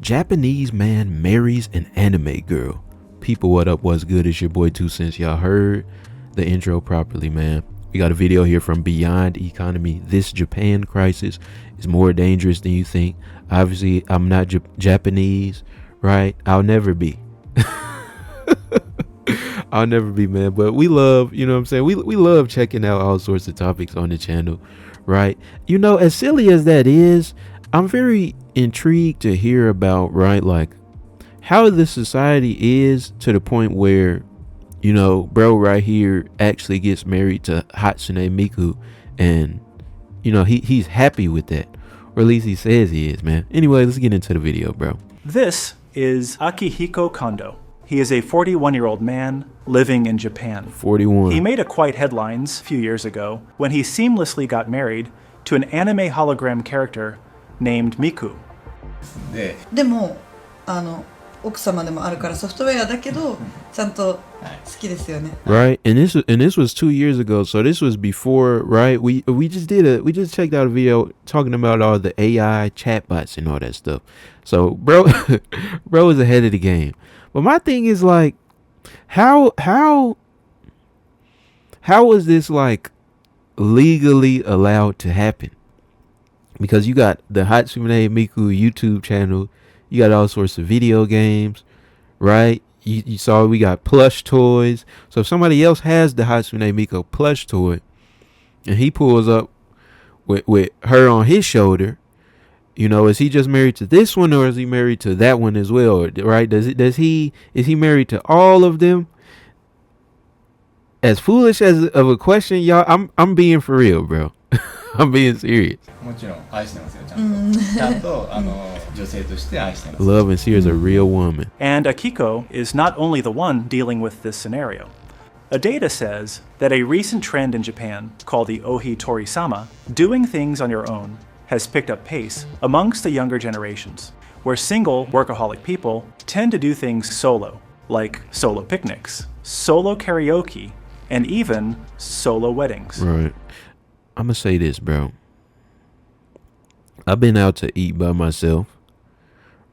Japanese man marries an anime girl. People, what up? What's good? It's your boy TwoCentz. Y'all heard the intro properly, man. We got a video here from Beyond Economy. This Japan crisis is more dangerous than you think. Obviously, I'm not Japanese, right? I'll never be. I'll never be, man. But we love, you know what I'm saying? We love checking out all sorts of topics on the channel, right? You know, as silly as that is, I'm very intrigued to hear about, right, like how the society is to the point where, you know, bro right here actually gets married to Hatsune Miku, and you know he's happy with that, or at least he says he is, man. Anyway, let's get into the video, bro. This is Akihiko Kondo. He is a 41-year-old man living in Japan. 41. He made quite headlines a few years ago when he seamlessly got married to an anime hologram character named Miku. でも奥様でもあるからソフトウェアだけどちゃんと好きですよね。 Right, and this was 2 years ago, so this was before, right? We just checked out a video talking about all the AI chatbots and all that stuff. So bro is ahead of the game. But my thing is, like, how is this like legally allowed to happen? Because you got the Hatsune Miku YouTube channel, you got all sorts of video games, right? You saw we got plush toys. So if somebody else has the Hatsune Miku plush toy and he pulls up with her on his shoulder, you know, is he just married to this one, or is he married to that one as well? Right? Is he married to all of them? As foolish as of a question, y'all, I'm being for real, bro. I'm being serious. Love and Seer is a real woman. And Akiko is not only the one dealing with this scenario. A data says that a recent trend in Japan called the Ohi Tori-sama, doing things on your own, has picked up pace amongst the younger generations, where single, workaholic people tend to do things solo, like solo picnics, solo karaoke, and even solo weddings. Right. I'm gonna say this, bro. I've been out to eat by myself,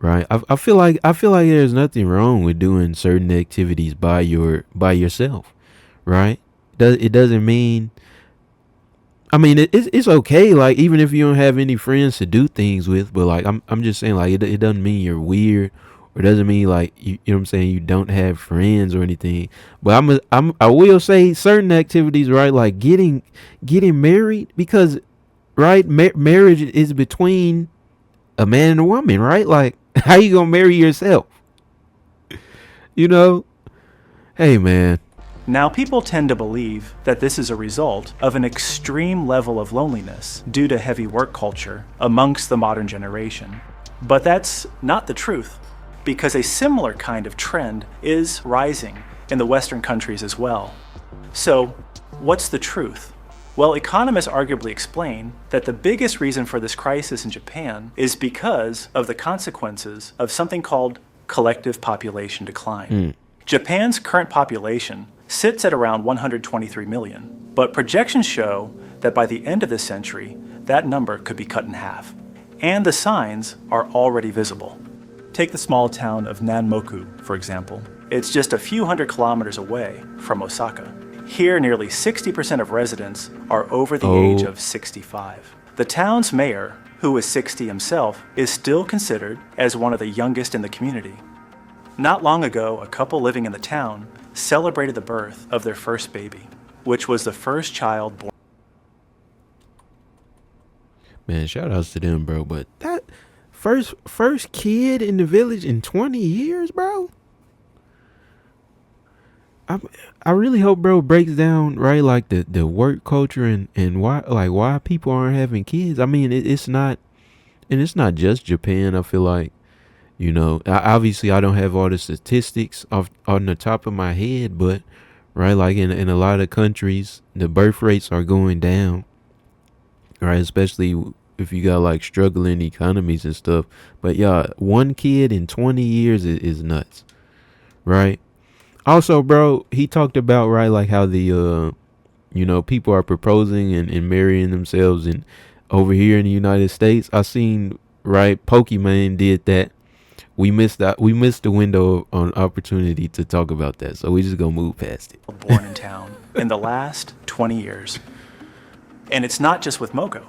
right? I feel like there's nothing wrong with doing certain activities by yourself, right? It doesn't mean, I mean, it's okay, like, even if you don't have any friends to do things with, but like I'm just saying, like, it doesn't mean you're weird, or it doesn't mean like you know what I'm saying, you don't have friends or anything. But I will say certain activities, right, like getting married, because right, marriage is between a man and a woman, right? Like, how you gonna marry yourself? You know? Hey, man. Now, people tend to believe that this is a result of an extreme level of loneliness due to heavy work culture amongst the modern generation. But that's not the truth, because a similar kind of trend is rising in the Western countries as well. So, what's the truth? Well, economists arguably explain that the biggest reason for this crisis in Japan is because of the consequences of something called collective population decline. Japan's current population sits at around 123 million, but projections show that by the end of this century, that number could be cut in half. And the signs are already visible. Take the small town of Nanmoku, for example. It's just a few hundred kilometers away from Osaka. Here, nearly 60% of residents are over the age of 65. The town's mayor, who is 60 himself, is still considered as one of the youngest in the community. Not long ago, a couple living in the town celebrated the birth of their first baby, which was the first child born. Man, shout outs to them, bro. But that first kid in the village in 20 years, bro. I really hope, bro, breaks down, right, like the work culture and why people aren't having kids. I mean, it's not just Japan. I feel like, you know, obviously I don't have all the statistics on the top of my head, but right, like in a lot of countries, the birth rates are going down, right, especially if you got like struggling economies and stuff. But yeah, one kid in 20 years is nuts, right? Also, bro, he talked about, right, like how the you know, people are proposing and marrying themselves, and over here in the United States, I seen, right, Pokemon did that We missed the window on opportunity to talk about that, so we just gonna move past it. Born in town in the last 20 years. And it's not just with Moko.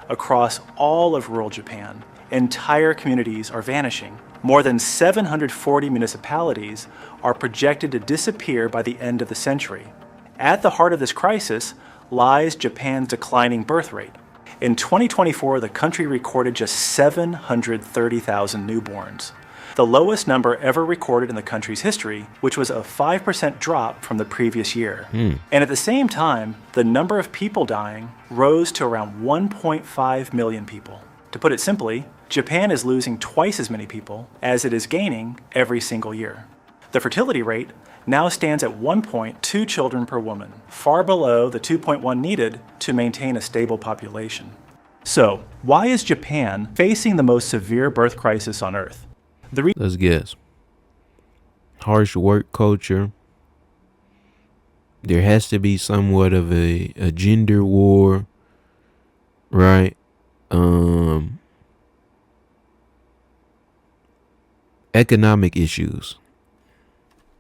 Across all of rural Japan, entire communities are vanishing. More than 740 municipalities are projected to disappear by the end of the century. At the heart of this crisis lies Japan's declining birth rate. In 2024, the country recorded just 730,000 newborns, the lowest number ever recorded in the country's history, which was a 5% drop from the previous year. And at the same time, the number of people dying rose to around 1.5 million people. To put it simply, Japan is losing twice as many people as it is gaining every single year. The fertility rate now stands at 1.2 children per woman, far below the 2.1 needed to maintain a stable population. So, why is Japan facing the most severe birth crisis on Earth? Let's guess. Harsh work culture. There has to be somewhat of a gender war, right? Economic issues.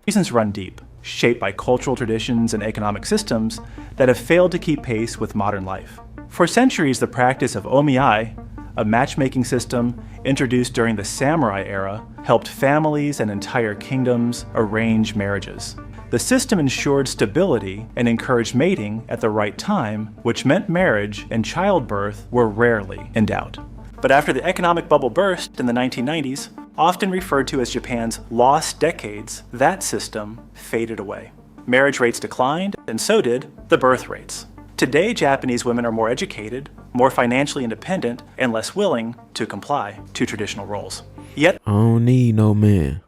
Reasons run deep, shaped by cultural traditions and economic systems that have failed to keep pace with modern life. For centuries, the practice of omiai, a matchmaking system introduced during the samurai era, helped families and entire kingdoms arrange marriages. The system ensured stability and encouraged mating at the right time, which meant marriage and childbirth were rarely in doubt. But after the economic bubble burst in the 1990s, often referred to as Japan's lost decades, that system faded away. Marriage rates declined, and so did the birth rates. Today, Japanese women are more educated, more financially independent, and less willing to comply to traditional roles. Yet, I don't need no man.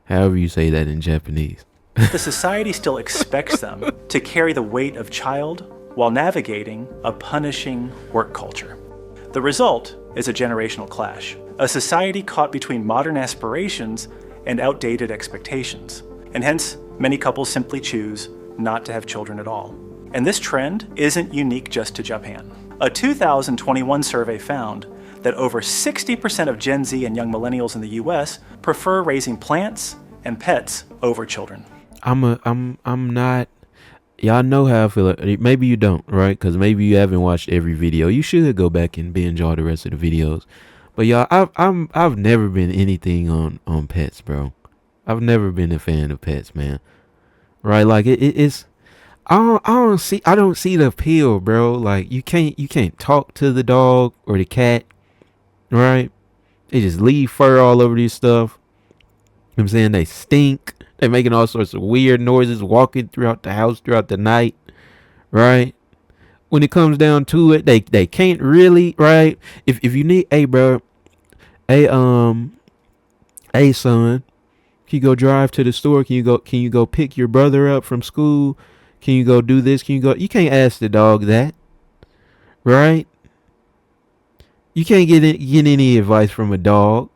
However you say that in Japanese. the society still expects them to carry the weight of child while navigating a punishing work culture. The result is a generational clash, a society caught between modern aspirations and outdated expectations. And hence, many couples simply choose not to have children at all. And this trend isn't unique just to Japan. A 2021 survey found that over 60% of Gen Z and young millennials in the US prefer raising plants and pets over children. I'm not. Y'all know how I feel. Maybe you don't, right? Because maybe you haven't watched every video. You should go back and binge all the rest of the videos. But y'all, I've never been anything on pets, bro. I've never been a fan of pets, man. Right? Like it's. I don't see the appeal, bro. Like you can't talk to the dog or the cat, right? They just leave fur all over this stuff. You know what I'm saying? They stink. They're making all sorts of weird noises walking throughout the house throughout the night, right? When it comes down to it, they can't really, right? If you need, hey bro, hey son, can you go drive to the store? Can you go pick your brother up from school? Can you go do this? You can't ask the dog that, right? You can't get any advice from a dog.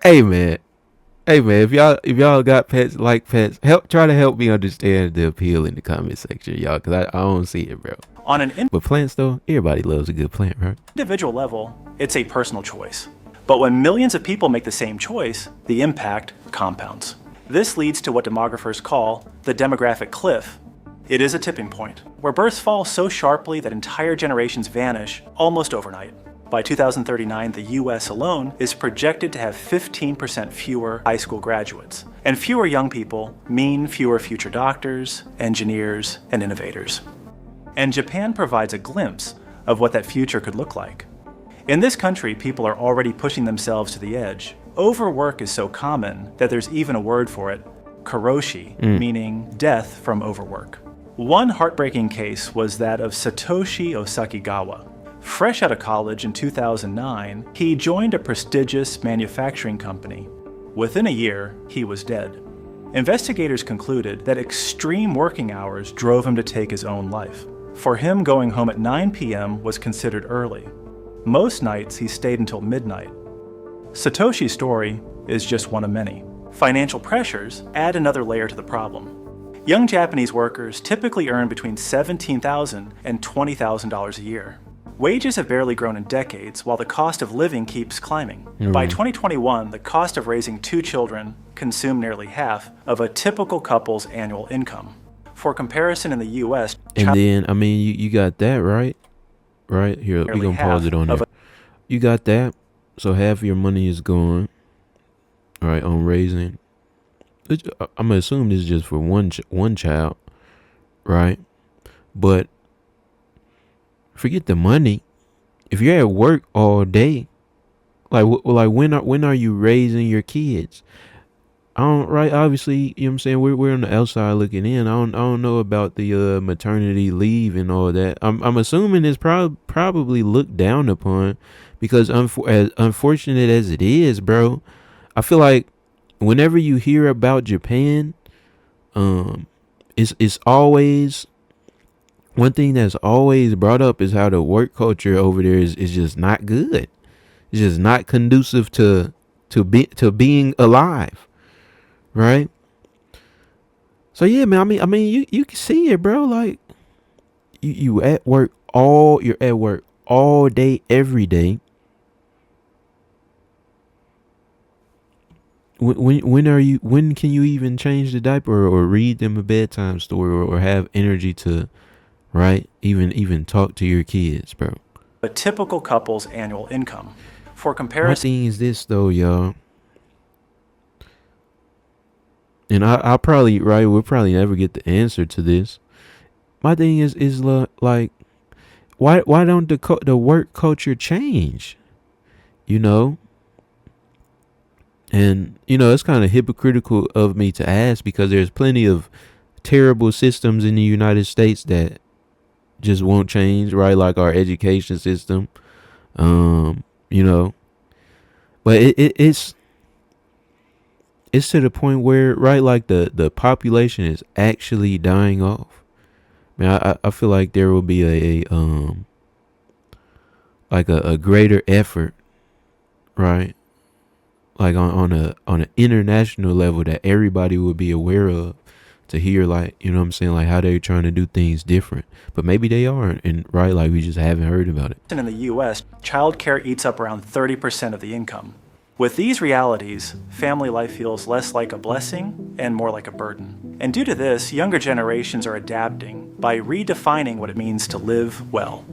Hey man, if y'all got pets, like pets, try to help me understand the appeal in the comment section, y'all, because I don't see it, bro. But plants though, everybody loves a good plant, right? Individual level, it's a personal choice. But when millions of people make the same choice, the impact compounds. This leads to what demographers call the demographic cliff. It is a tipping point, where births fall so sharply that entire generations vanish almost overnight. By 2039, the US alone is projected to have 15% fewer high school graduates. And fewer young people mean fewer future doctors, engineers, and innovators. And Japan provides a glimpse of what that future could look like. In this country, people are already pushing themselves to the edge. Overwork is so common that there's even a word for it, karoshi, meaning death from overwork. One heartbreaking case was that of Satoshi Osakigawa. Fresh out of college in 2009, he joined a prestigious manufacturing company. Within a year, he was dead. Investigators concluded that extreme working hours drove him to take his own life. For him, going home at 9 p.m. was considered early. Most nights, he stayed until midnight. Satoshi's story is just one of many. Financial pressures add another layer to the problem. Young Japanese workers typically earn between $17,000 and $20,000 a year. Wages have barely grown in decades, while the cost of living keeps climbing. By 2021, the cost of raising 2 children consumed nearly half of a typical couple's annual income. For comparison, in the U.S., And then, I mean, you got that, right? Right? Here, we're going to pause it on there. You got that. So half of your money is going, right, on raising. I'm going to assume this is just for one child, right? But forget the money. If you're at work all day, like when are you raising your kids? I don't, right? Obviously, you know what I'm saying. We're on the outside looking in. I don't know about the maternity leave and all that. I'm assuming it's probably looked down upon, because as unfortunate as it is, bro, I feel like whenever you hear about Japan, it's always one thing that's always brought up is how the work culture over there is just not good. It's just not conducive to being alive, right? So yeah, man. I mean, you can see it, bro. Like you're at work all day, every day. When can you even change the diaper or read them a bedtime story or have energy to, right, even talk to your kids, bro? A typical couple's annual income. For My comparison, thing is this though, y'all. And I'll probably, right, we'll probably never get the answer to this. My thing is like, why don't the work culture change? You know, and it's kind of hypocritical of me to ask, because there's plenty of terrible systems in the United States that just won't change, right? Like our education system, you know, but it's to the point where, right, like the population is actually dying off. Man, I feel like there will be a greater effort, right? Like on an international level that everybody would be aware of, to hear, like, you know what I'm saying, like how they're trying to do things different. But maybe they aren't, and right, like we just haven't heard about it. in the U.S., childcare eats up around 30% of the income. With these realities, family life feels less like a blessing and more like a burden. And due to this, younger generations are adapting by redefining what it means to live well.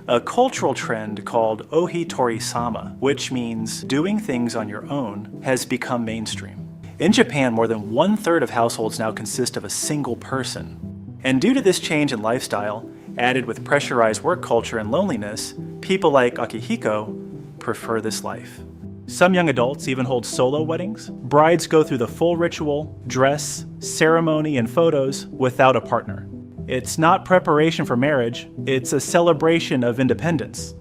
A cultural trend called ohitori-sama, which means doing things on your own, has become mainstream. In Japan, more than 1/3 of households now consist of a single person. And due to this change in lifestyle, added with pressurized work culture and loneliness, people like Akihiko prefer this life. Some young adults even hold solo weddings. Brides go through the full ritual, dress, ceremony, and photos without a partner. It's not preparation for marriage, it's a celebration of independence.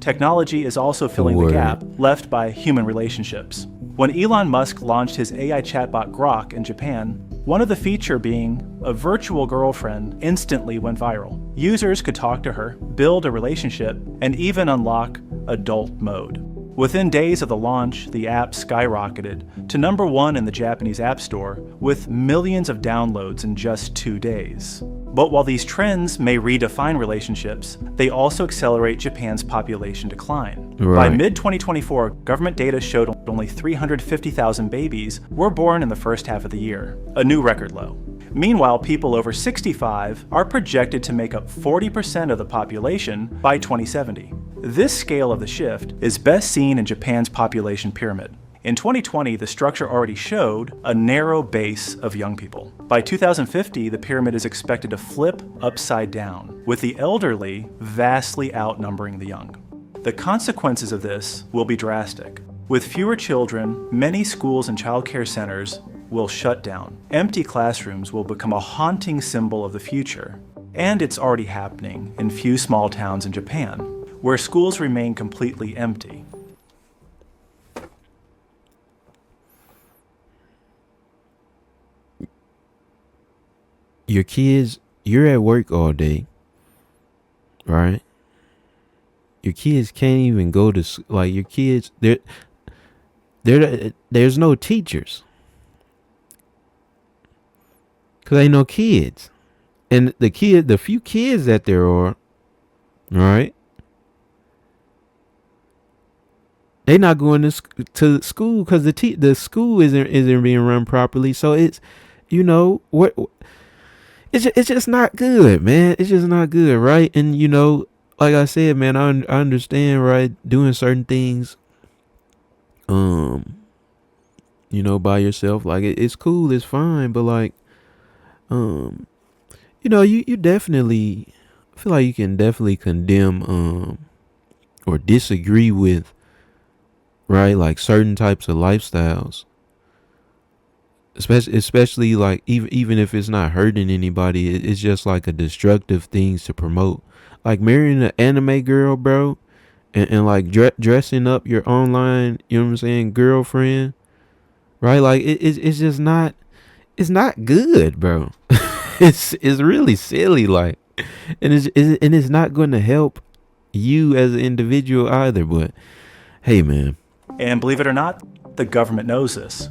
Technology is also filling the gap left by human relationships. When Elon Musk launched his AI chatbot Grok in Japan, one of the features being a virtual girlfriend instantly went viral. Users could talk to her, build a relationship, and even unlock adult mode. Within days of the launch, the app skyrocketed to #1 in the Japanese App Store, with millions of downloads in just 2 days. But while these trends may redefine relationships, they also accelerate Japan's population decline. By mid-2024, government data showed only 350,000 babies were born in the first half of the year, a new record low. Meanwhile, people over 65 are projected to make up 40% of the population by 2070. This scale of the shift is best seen in Japan's population pyramid. In 2020, the structure already showed a narrow base of young people. By 2050, the pyramid is expected to flip upside down, with the elderly vastly outnumbering the young. The consequences of this will be drastic. With fewer children, many schools and childcare centers will shut down. Empty classrooms will become a haunting symbol of the future. And it's already happening in few small towns in Japan, where schools remain completely empty. Your kids, you're at work all day, right? Your kids can't even go to, like, your kids, there's no teachers, because ain't no kids. And the few kids that there are, right, They not going to school because the school isn't being run properly. So it's, what it's just not good, man. It's just not good, right? And like I said, man, I understand, right? Doing certain things, um, by yourself, like it's cool, it's fine, but like, um, you definitely I feel like you can definitely condemn, or disagree with, right, like certain types of lifestyles, especially like even if it's not hurting anybody, it's just like a destructive things to promote, like marrying an anime girl, bro, and like dressing up your online, you know what I'm saying, girlfriend, right? Like it's just not, it's not good, bro. It's really silly, like, and it's not going to help you as an individual either. But hey, man. And believe it or not, the government knows this.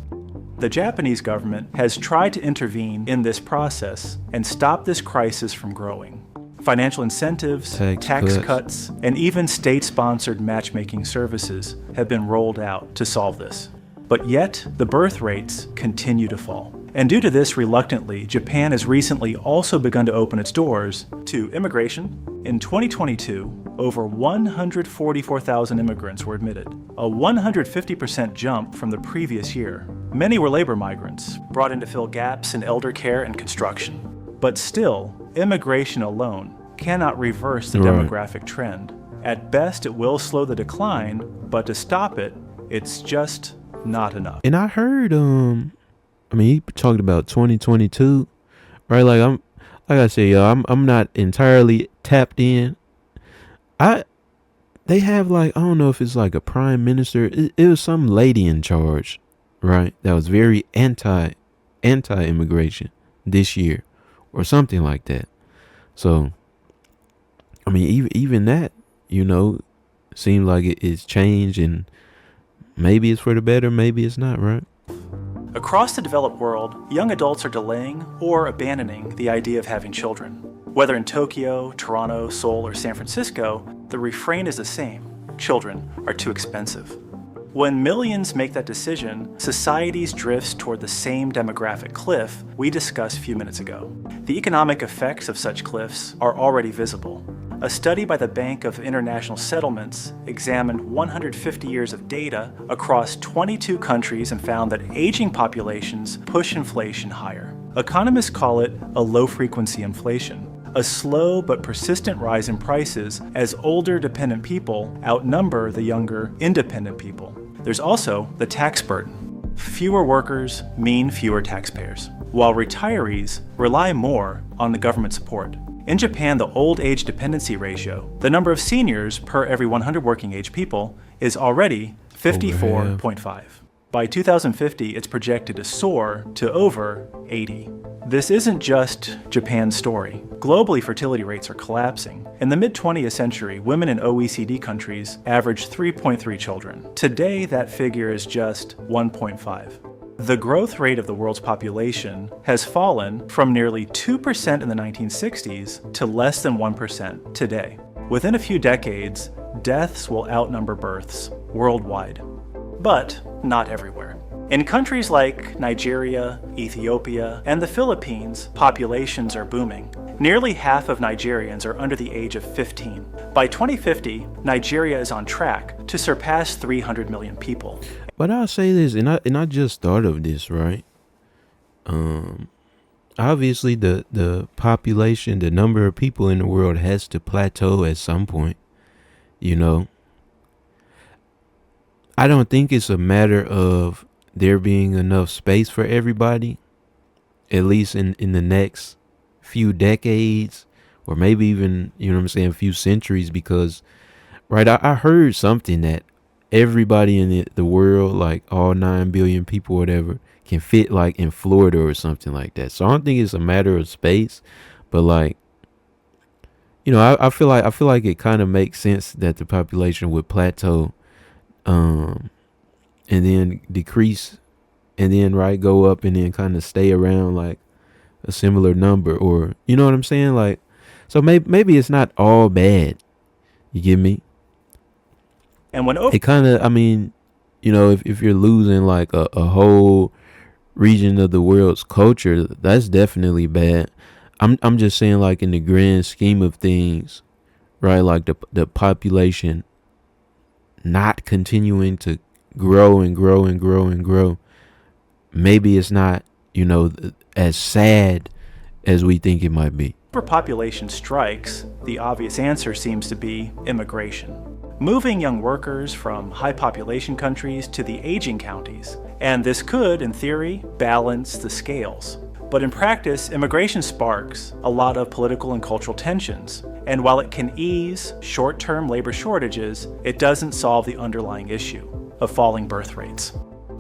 The Japanese government has tried to intervene in this process and stop this crisis from growing. Financial incentives, tax cuts, and even state-sponsored matchmaking services have been rolled out to solve this. But yet, the birth rates continue to fall. And due to this, reluctantly, Japan has recently also begun to open its doors to immigration. In 2022, over 144,000 immigrants were admitted, a 150% jump from the previous year. Many were labor migrants, brought in to fill gaps in elder care and construction. But still, immigration alone cannot reverse the demographic trend. At best, it will slow the decline, but to stop it, it's just not enough. And I heard, he talked about 2022, right? Like I said, yo, I'm not entirely tapped in. They have, like, I don't know if it's like a prime minister. It was some lady in charge, right? That was very anti-immigration this year, or something like that. So, I mean, even that, seemed like it's changed, and maybe it's for the better, maybe it's not, right? Across the developed world, young adults are delaying or abandoning the idea of having children. Whether in Tokyo, Toronto, Seoul, or San Francisco, the refrain is the same: children are too expensive. When millions make that decision, societies drifts toward the same demographic cliff we discussed a few minutes ago. The economic effects of such cliffs are already visible. A study by the Bank of International Settlements examined 150 years of data across 22 countries and found that aging populations push inflation higher. Economists call it a low-frequency inflation, a slow but persistent rise in prices as older dependent people outnumber the younger independent people. There's also the tax burden. Fewer workers mean fewer taxpayers, while retirees rely more on the government support. In Japan, the old age dependency ratio, the number of seniors per every 100 working age people, is already 54.5. By 2050, it's projected to soar to over 80. This isn't just Japan's story. Globally, fertility rates are collapsing. In the mid-20th century, women in OECD countries averaged 3.3 children. Today, that figure is just 1.5. The growth rate of the world's population has fallen from nearly 2% in the 1960s to less than 1% today. Within a few decades, deaths will outnumber births worldwide. But not everywhere. In countries like Nigeria, Ethiopia, and the Philippines, populations are booming. Nearly half of Nigerians are under the age of 15. By 2050, Nigeria is on track to surpass 300 million people. But I'll say this, and I just thought of this, right? Obviously the population, the number of people in the world has to plateau at some point, I don't think it's a matter of there being enough space for everybody, at least in the next few decades, or maybe even, a few centuries, because, right, I heard something that everybody in the world, like all 9 billion people, whatever, can fit like in Florida or something like that. So I don't think it's a matter of space, but like, I feel like it kind of makes sense that the population would plateau, and then decrease, and then, right, go up, and then kind of stay around like a similar number, or you know what I'm saying? Like, so maybe it's not all bad. You get me? And when It kind of, I mean, if you're losing like a whole region of the world's culture, that's definitely bad. I'm just saying, like, in the grand scheme of things, right? Like the population not continuing to grow and grow and grow and grow. Maybe it's not, as sad as we think it might be. overpopulation strikes, the obvious answer seems to be immigration. Moving young workers from high population countries to the aging counties. And this could, in theory, balance the scales. But in practice, immigration sparks a lot of political and cultural tensions. And while it can ease short-term labor shortages, it doesn't solve the underlying issue of falling birth rates.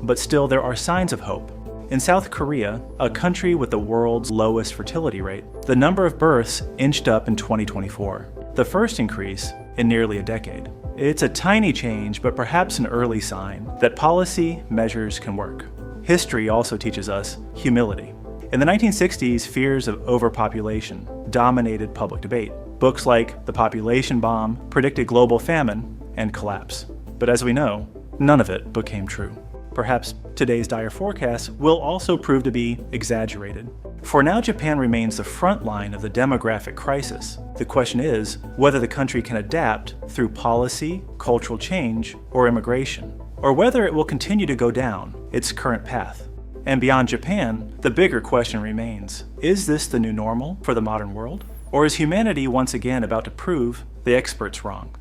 But still, there are signs of hope. In South Korea, a country with the world's lowest fertility rate, the number of births inched up in 2024, the first increase in nearly a decade. It's a tiny change, but perhaps an early sign that policy measures can work. History also teaches us humility. In the 1960s, fears of overpopulation dominated public debate. Books like The Population Bomb predicted global famine and collapse. But as we know, none of it became true. Perhaps today's dire forecasts will also prove to be exaggerated. For now, Japan remains the front line of the demographic crisis. The question is whether the country can adapt through policy, cultural change, or immigration, or whether it will continue to go down its current path. And beyond Japan, the bigger question remains, is this the new normal for the modern world? Or is humanity once again about to prove the experts wrong?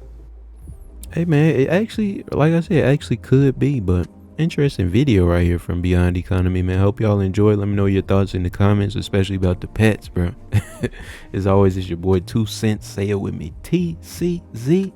Hey man, it actually, like I said, it actually could be, but interesting video right here from Beyond Economy, man. Hope y'all enjoy. Let me know your thoughts in the comments, especially about the pets, bro. As always, it's your boy 2Cents. Say it with me, TCZ.